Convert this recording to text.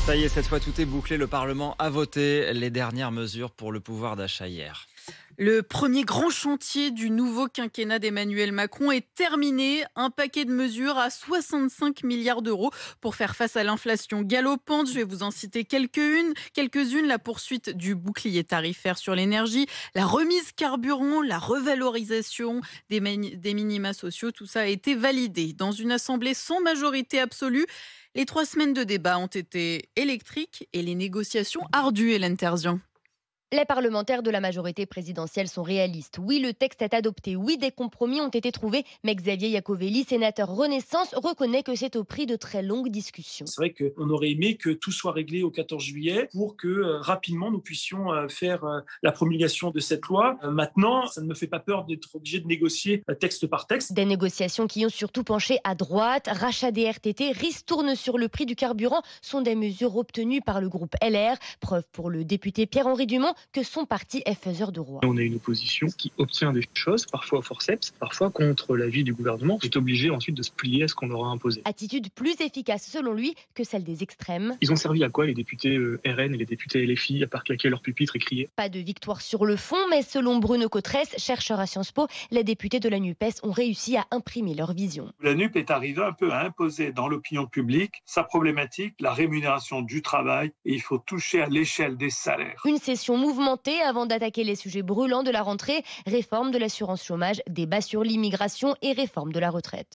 Ça y est, cette fois tout est bouclé. Le Parlement a voté les dernières mesures pour le pouvoir d'achat hier. Le premier grand chantier du nouveau quinquennat d'Emmanuel Macron est terminé. Un paquet de mesures à 65 milliards d'euros pour faire face à l'inflation galopante. Je vais vous en citer quelques-unes. La poursuite du bouclier tarifaire sur l'énergie, la remise carburant, la revalorisation des minima sociaux. Tout ça a été validé dans une assemblée sans majorité absolue. Les 3 semaines de débat ont été électriques et les négociations ardues, Hélène Terzian. Les parlementaires de la majorité présidentielle sont réalistes. Oui, le texte est adopté. Oui, des compromis ont été trouvés. Mais Xavier Iacovelli, sénateur Renaissance, reconnaît que c'est au prix de très longues discussions. C'est vrai qu'on aurait aimé que tout soit réglé au 14 juillet pour que rapidement nous puissions faire la promulgation de cette loi. Maintenant, ça ne me fait pas peur d'être obligé de négocier texte par texte. Des négociations qui ont surtout penché à droite. Rachat des RTT, ristourne sur le prix du carburant sont des mesures obtenues par le groupe LR. Preuve pour le député Pierre-Henri Dumont que son parti est faiseur de roi. On a une opposition qui obtient des choses, parfois au forceps, parfois contre l'avis du gouvernement, qui est obligé ensuite de se plier à ce qu'on leur a imposé. Attitude plus efficace selon lui que celle des extrêmes. Ils ont servi à quoi les députés RN et les députés LFI, à part claquer leur pupitre et crier? Pas de victoire sur le fond, mais selon Bruno Cotresse, chercheur à Sciences Po, les députés de la NUPES ont réussi à imprimer leur vision. La NUP est arrivée un peu à imposer dans l'opinion publique sa problématique, la rémunération du travail, et il faut toucher à l'échelle des salaires. Une session mouvementée avant d'attaquer les sujets brûlants de la rentrée, réforme de l'assurance chômage, débat sur l'immigration et réforme de la retraite.